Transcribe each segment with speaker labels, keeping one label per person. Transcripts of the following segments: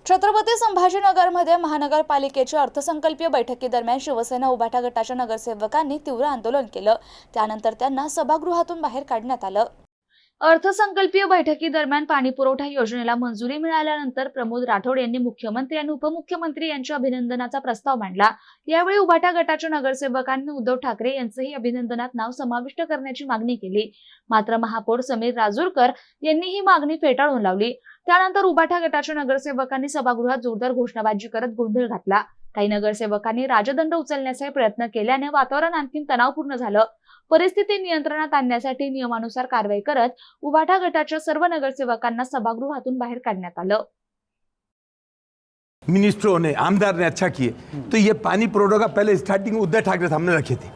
Speaker 1: छत्रपती संभाजीनगरमध्ये महानगरपालिकेच्या अर्थसंकल्पीय बैठकीदरम्यान शिवसेना उभाटा गटाच्या नगरसेवकांनी तीव्र आंदोलन केलं। त्यानंतर त्यांना सभागृहातून बाहेर काढण्यात आलं। अर्थसंकल्पीय बैठकीदरम्यान पाणीपुरवठा योजनेला मंजुरी मिळाल्यानंतर प्रमोद राठोड यांनी मुख्यमंत्री आणि उपमुख्यमंत्री यांच्या अभिनंदनाचा प्रस्ताव मांडला। यावेळी उभाटा गटाच्या नगरसेवकांनी उद्धव ठाकरे यांचेही अभिनंदनात नाव समाविष्ट करण्याची मागणी केली। मात्र महापौर समीर राजूरकर यांनी ही मागणी फेटाळून लावली। त्यानंतर उभाटा गटाच्या नगरसेवकांनी सभागृहात जोरदार घोषणाबाजी करत गोंधळ घातला। काही नगरसेवकांनी राजदंड उचलण्याचा प्रयत्न केल्याने वातावरण आणखी तणावपूर्ण झालं। परिस्थिती नियंत्रणात आणण्यासाठी नियमानुसार कारवाई करत उभाटा गटाच्या सर्व नगरसेवकांना सभागृहातून बाहेर काढण्यात आलं।
Speaker 2: मिनिस्टरों ने, आमदार ने अच्छा किए। तो ये पानी प्रोडो का पहले स्टार्टिंग उद्धव ठाकरे साहब ने रखे थे।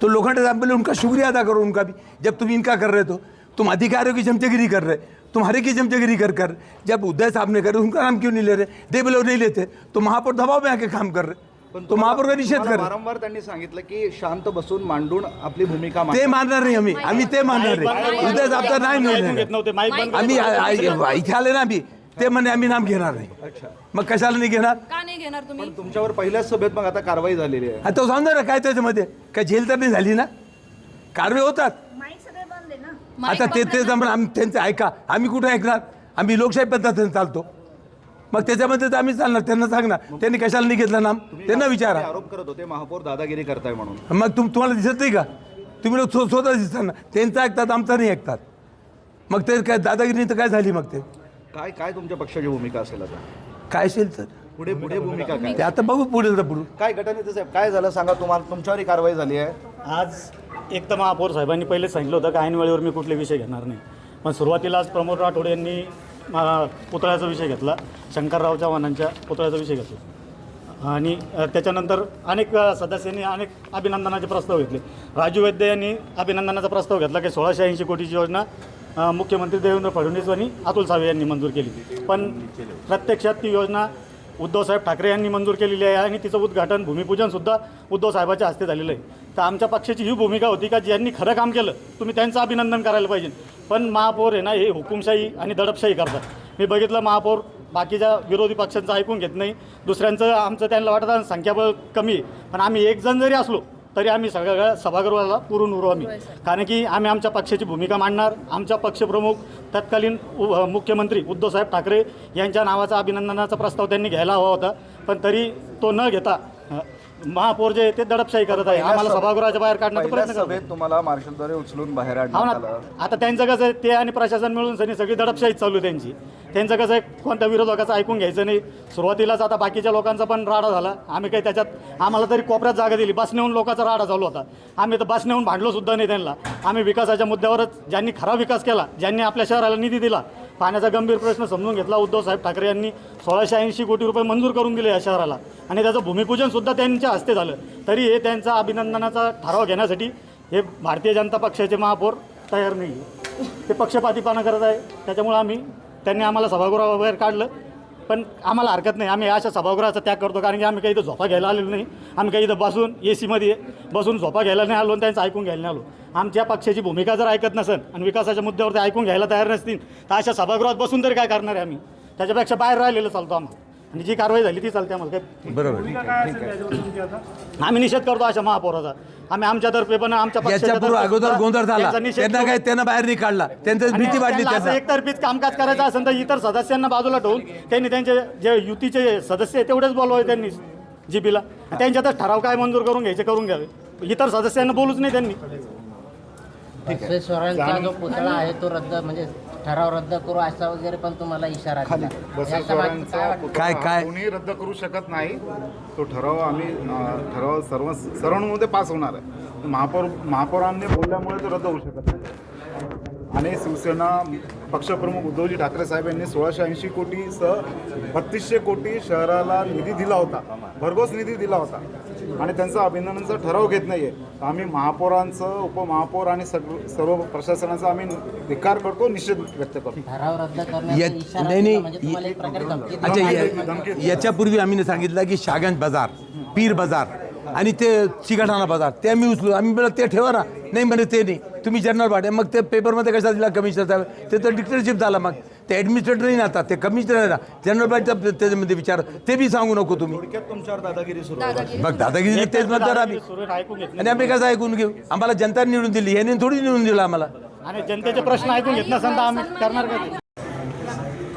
Speaker 2: तो लोखंडे साहब बोले उनका शुक्रिया अदा करो उनका भी, जब तुम इनका कर रहे तो तुम अधिकारियों की चमचगिरी कर रहे, तुम्हारे की चमचगिरी कर जब उद्धव साहब ने करे उनका नाम क्यों नहीं ले रहे? दे बोले नहीं लेते तो महापौर दबाव में आके काम कर रहे, तो महापौर का निषेध कर रहे।
Speaker 3: वारंवार त्यांनी सांगितलं की शांत बसून मांडून आपली भूमिका
Speaker 2: ते मानणार नाही आम्ही ते मानणार नाही। उद्धव साहेबचा नाही निर्णय आम्ही इथे आले ना आम्ही ते म्हणे आम्ही नाम घेणार नाही। मग कशाला नाही घेणार?
Speaker 4: का नाही घेणार तुम्ही?
Speaker 3: तुमच्यावर पहिल्याच सभेत मग आता कारवाई झालेली आहे।
Speaker 2: तो सांगतो ना काय त्याच्यामध्ये काय जेल तर नाही झाली ना, कारवाई होतात। आता ते जमणार त्यांचं ऐका, आम्ही कुठे ऐकणार? आम्ही लोकशाही पद्धतीने चालतो, मग त्याच्यामध्ये तर आम्ही चालणार। त्यांना सांगणार त्यांनी कशाला नाही घेतलं नाम, त्यांना विचारा।
Speaker 3: आरोप करत होते महापौर दादागिरी करताय म्हणून,
Speaker 2: मग तुम्हाला दिसत नाही का? तुम्ही लोक स्वतः दिसतात ना, त्यांचं ऐकतात आमचं नाही ऐकतात, मग ते काय दादागिरी तर काय झाली? मग ते
Speaker 3: काय काय तुमच्या पक्षाची भूमिका असेल आता?
Speaker 2: काय असेल तर
Speaker 3: पुढे भूमिका काय?
Speaker 2: ते आता बघू पुढे तर पुढे
Speaker 3: काय गटनेते साहेब काय झालं सांगा, तुम्हाला तुमच्यावरही कारवाई झाली आहे
Speaker 5: आज? एक तर महापौर साहेबांनी पहिले सांगितलं होतं की ऐन वेळेवर मी कुठले विषय घेणार नाही, पण सुरुवातीला आज प्रमोद राठोड यांनी पुतळ्याचा विषय घेतला, शंकरराव चव्हाणांच्या पुतळ्याचा विषय घेतला आणि त्याच्यानंतर अनेक सदस्यांनी अनेक अभिनंदनाचे प्रस्ताव घेतले। राजू वैद्य यांनी अभिनंदनाचा प्रस्ताव घेतला की 1680 कोटीची योजना मुख्यमंत्री देवेंद्र फडणवीस आणि अतुल सावे यांनी मंजूर केली, पण प्रत्यक्षात ती योजना उद्धवसाहेब ठाकरे यांनी मंजूर केलेली आहे आणि तिचं उद्घाटन भूमिपूजनसुद्धा उद्धवसाहेबाच्या हस्ते झालेलं आहे। तर आमच्या पक्षाची ही भूमिका होती का ज्यांनी खरं काम केलं तुम्ही त्यांचं अभिनंदन करायला पाहिजे, पण महापौर आहे ना हे हुकुमशाही आणि दडपशाही करतात। मी बघितलं महापौर बाकीच्या विरोधी पक्षांचं ऐकून घेत नाही, दुसऱ्यांचं आमचं त्यांना वाटतं संख्याबळ कमी आहे, पण आम्ही एक जण जरी असलो तरी आम्ही सगळ्या सभागृहाला पुरून उरू आम्ही, कारण की आम्ही आमच्या पक्षाची भूमिका मांडणार। आमच्या पक्षप्रमुख तत्कालीन मुख्यमंत्री उद्धवसाहेब ठाकरे यांच्या नावाचा अभिनंदनाचा प्रस्ताव त्यांनी घ्यायला हवा होता, पण तरी तो न घेता महापौर जे ते दडपशाही करत आहे, आम्हाला सभागृहाच्या बाहेर काढण्याचा प्रयत्न करतात।
Speaker 3: तुम्हाला मार्शलद्वारे उचलून बाहेर
Speaker 5: आता त्यांचं कसं आहे, ते आणि प्रशासन मिळून सगळी दडपशाहीच चालू आहे त्यांची। त्यांचं कसं आहे, कोणत्या विरोधकाचं ऐकून घ्यायचं नाही। सुरुवातीलाच आता बाकीच्या लोकांचा पण राडा झाला, आम्ही काही त्याच्यात आम्हाला तरी कोपऱ्यात जागा दिली, बस नेऊन लोकांचा राडा चालू होता, आम्ही तर बस नेऊन भांडलो सुद्धा नाही त्यांना। आम्ही विकासाच्या मुद्द्यावरच, ज्यांनी खरा विकास केला, ज्यांनी आपल्या शहराला निधी दिला, पाण्याचा गंभीर प्रश्न समजून घेतला, उद्धवसाहेब ठाकरे यांनी 1680 कोटी रुपये मंजूर करून दिले या शहराला आणि त्याचं भूमिपूजनसुद्धा त्यांच्या हस्ते झालं, तरी हे त्यांचा अभिनंदनाचा ठराव घेण्यासाठी हे भारतीय जनता पक्षाचे महापौर तयार नाही, ते पक्षपातीपणा करत आहे। त्याच्यामुळे त्यांनी आम्हाला सभागृहाबाहेर काढलं, पण आम्हाला हरकत नाही, आम्ही अशा सभागृहाचा त्याग करतो, कारण की आम्ही काही इथं झोपा घ्यायला आलेलो नाही, आम्ही काही इथं बसून AC बसून झोपा घ्यायला नाही आलो आणि त्यांचं ऐकून घ्यायला नाही आलो। आमच्या पक्षाची भूमिका जर ऐकत नसेल आणि विकासाच्या मुद्द्यावर ते ऐकून घ्यायला तयार नसतील तर अशा सभागृहात बसून तरी काय करणार आहे आम्ही? त्याच्यापेक्षा बाहेर राहिलेलं चालतो आम्हाला, आणि जी कारवाई झाली ती चालते आम्हाला काय
Speaker 2: बरोबर।
Speaker 5: आम्ही निषेध करतो अशा महापौराचा, आम्ही आमच्यातर्फे पण आमच्या
Speaker 2: याच्यापूर्वी अगोदर गोंधळ झाला, त्यांना काय त्यांना बाहेर नाही काढला, त्यांचं भीती वाढली।
Speaker 5: त्यांना एकतर्फीच कामकाज करायचं असेल तर इतर सदस्यांना बाजूला ठेवून त्यांनी त्यांचे जे युतीचे सदस्य आहे तेवढेच बोलवावे त्यांनी जीपीला, त्यांच्यातच ठराव काय मंजूर करून घ्यायचे करून घ्यावे, इतर सदस्यांना बोलूच नाही त्यांनी।
Speaker 6: बसवेश्वरांचा जो पुतळा आहे तो रद्द, म्हणजे ठराव रद्द करू असा वगैरे पण तुम्हाला इशारा दिला।
Speaker 2: काय
Speaker 7: कोणी रद्द करू शकत नाही, तो ठराव आम्ही सर्वांमध्ये पास होणार आहे। महापौरांनी बोलल्यामुळे तो रद्द होऊ शकत नाही। आणि शिवसेना पक्षप्रमुख उद्धवजी ठाकरे साहेब यांनी 1680 कोटीसह 3200 कोटी शहराला निधी दिला होता, भरघोस निधी दिला होता, आणि त्यांचा अभिनंदनाचा ठराव घेत नाही आहे। आम्ही महापौरांचं, उपमहापौर आणि सर्व प्रशासनाचा आम्ही धिक्कार करतो, निषेध व्यक्त करतो।
Speaker 6: ठराव रद्द करण्याचा इशारा
Speaker 2: नाही
Speaker 6: म्हणजे तुम्हाला एक प्रकारे धमकी
Speaker 2: अच्छा, याच्यापूर्वी आम्ही सांगितलं की शागंज बाजार, पीर बाजार आणि ते चिकटाणा बाजार ते आम्ही उचलू, आम्ही बोला ते ठेवा ना, नाही म्हणे ते नाही, तुम्ही जनरल भाडे, मग ते पेपरमध्ये कशा दिला कमिशनर साहेब, ते तर डिक्टेटरशिप झाला। मग ते ॲडमिनिस्ट्रेटर नाही आता, ते कमिशनर आहे ना, जनरल पार्टीचा त्याच्यामध्ये विचार, ते बी सांगू नको तुम्ही.
Speaker 3: थोडक्यात तुमच्यावर दादागिरी सुरू आहे.
Speaker 2: मग दादागिरी तेच म्हणतात आम्ही.
Speaker 5: सुरू ऐकून घेतलं
Speaker 2: आणि आम्ही कसं ऐकून घेऊ? आम्हाला जनता निवडून दिली, यांनी थोडी निवडून दिलं आम्हाला.
Speaker 5: आणि जनतेचे प्रश्न ऐकून घेत नसेल तर आम्ही करणार का ते?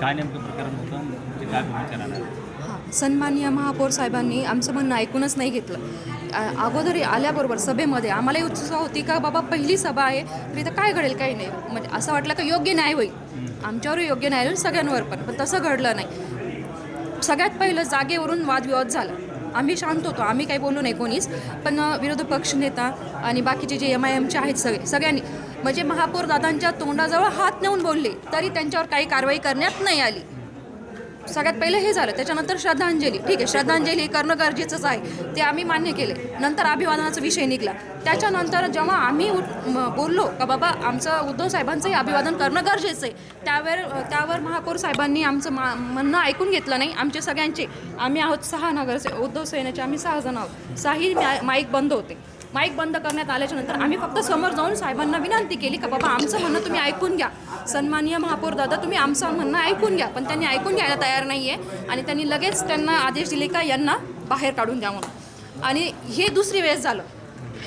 Speaker 4: काय नेमकं प्रकरण होतं, तुमची काय भूमिका राहणार?
Speaker 8: हां, सन्माननीय महापौर साहेबांनी आमचं म्हणणं ऐकूनच नाही घेतलं. अगोदर आल्याबरोबर सभेमध्ये आम्हालाही उत्सुकता होती का बाबा पहिली सभा आहे तर इथं काय घडेल काही नाही, म्हणजे असं वाटलं का योग्य न्याय होईल, आमच्यावर योग्य न्याय होईल सगळ्यांवर, पण तसं घडलं नाही. सगळ्यात पहिलं जागेवरून वादविवाद झाला. आम्ही शांत होतो, आम्ही काही बोललो नाही कोणीच, पण विरोधी पक्ष नेता आणि बाकीचे जे MIMचे आहेत सगळ्यांनी म्हणजे महापौर दादांच्या तोंडाजवळ हात नेऊन बोलले तरी त्यांच्यावर काही कारवाई करण्यात नाही आली. सगळ्यात पहिलं हे झालं. त्याच्यानंतर श्रद्धांजली, ठीक आहे, श्रद्धांजली करणं गरजेचंच आहे, ते आम्ही मान्य केले. नंतर अभिवादनाचा विषय निघाला. त्याच्यानंतर जेव्हा आम्ही बोललो का बाबा आमचं उद्धव साहेबांचंही अभिवादन करणं गरजेचं आहे, त्यावर महापौर साहेबांनी आमचं म्हणणं ऐकून घेतलं नाही. आमचे सगळ्यांचे, आम्ही आहोत 6 नगरसेवक, उद्धव सेनेचे आम्ही 6 जण आहोत, 6ही माईक बंद होते. माईक बंद करण्यात आल्याच्या नंतर आम्ही फक्त समोर जाऊन साहेबांना विनंती केली का बाबा आमचं म्हणणं तुम्ही ऐकून घ्या, सन्माननीय महापौर दादा तुम्ही आमचं म्हणणं ऐकून घ्या. पण त्यांनी ऐकून घ्यायला तयार नाही आहे आणि त्यांनी लगेच त्यांना आदेश दिले का यांना बाहेर काढून द्या म्हणून. आणि हे दुसरी वेळेस झालं.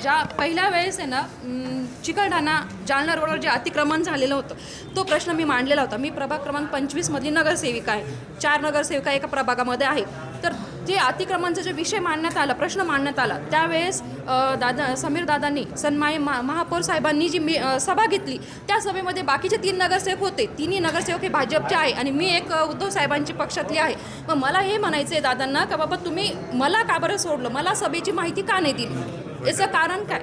Speaker 8: ज्या पहिल्या वेळेस आहे ना चिकलठाणा जालना रोडवर जे अतिक्रमण झालेलं होतं तो प्रश्न मी मांडलेला होता. मी प्रभाग क्रमांक 25मधली नगरसेविका आहे, 4 नगरसेविका एका प्रभागामध्ये आहे. तर जे अतिक्रमणचा जे विषय मांडण्यात आला, प्रश्न मांडण्यात आला, त्यावेळेस समीर दादांनी महापौर साहेबांनी जी सभा घेतली त्या सभेमध्ये बाकीचे 3 नगरसेवक होते. 3ही नगरसेवक हे भाजपचे आहे आणि मी एक उद्धव साहेबांची पक्षातली आहे. मग मला हे म्हणायचं आहे दादांना का बाबा तुम्ही मला का बरं सोडलं, मला सभेची माहिती का नाही दिली, याचं कारण काय?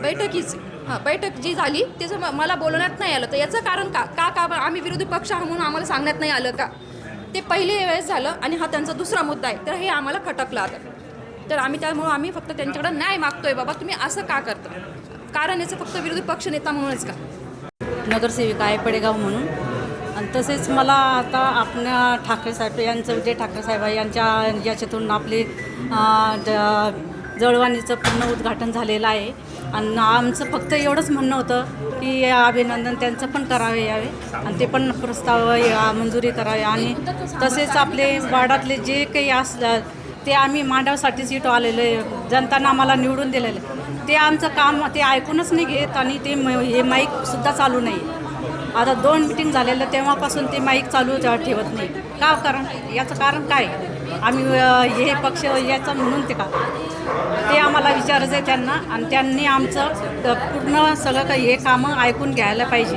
Speaker 8: बैठकीचे बैठक जी झाली त्याचं मला बोलण्यात नाही आलं, तर याचं कारण का आम्ही विरोधी पक्ष आहोत म्हणून आम्हाला सांगण्यात नाही आलं का? ते पहिली वेळेस झालं आणि हा त्यांचा दुसरा मुद्दा आहे. तर हे आम्हाला खटकलं आता. तर आम्ही फक्त त्यांच्याकडे न्याय मागतोय, बाबा तुम्ही असं का करता? कारण याचं फक्त विरोधी पक्ष नेता म्हणूनच का?
Speaker 9: नगरसेविका आहे पेडेगाव म्हणून. आणि तसेच मला आता आपल्या ठाकरे साहेब यांचं जे ठाकरे साहेब आहे यांच्या याच्यातून आपले जळवाणीचं पूर्ण उद्घाटन झालेलं आहे. आणि आमचं फक्त एवढंच म्हणणं होतं की अभिनंदन त्यांचं पण करावे यावे आणि ते पण प्रस्ताव मंजुरी करावे. आणि तसेच आपले वार्डातले जे काही असलं ते आम्ही मांडवासाठीच इथं आलेलं आहे, जनतानं आम्हाला निवडून दिलेलं आहे. ते आमचं काम ते ऐकूनच नाही घेत आणि ते हे माईकसुद्धा चालू नाही. आता 2 मिटिंग झालेलं तेव्हापासून ते माईक चालू ठेवत नाही. का कारण? याचं कारण काय? आम्ही हे पक्ष याचं म्हणून ते का ते आम्हाला विचारायचं आहे त्यांना. आणि त्यांनी आमचं पूर्ण सगळं काही हे कामं ऐकून घ्यायला पाहिजे.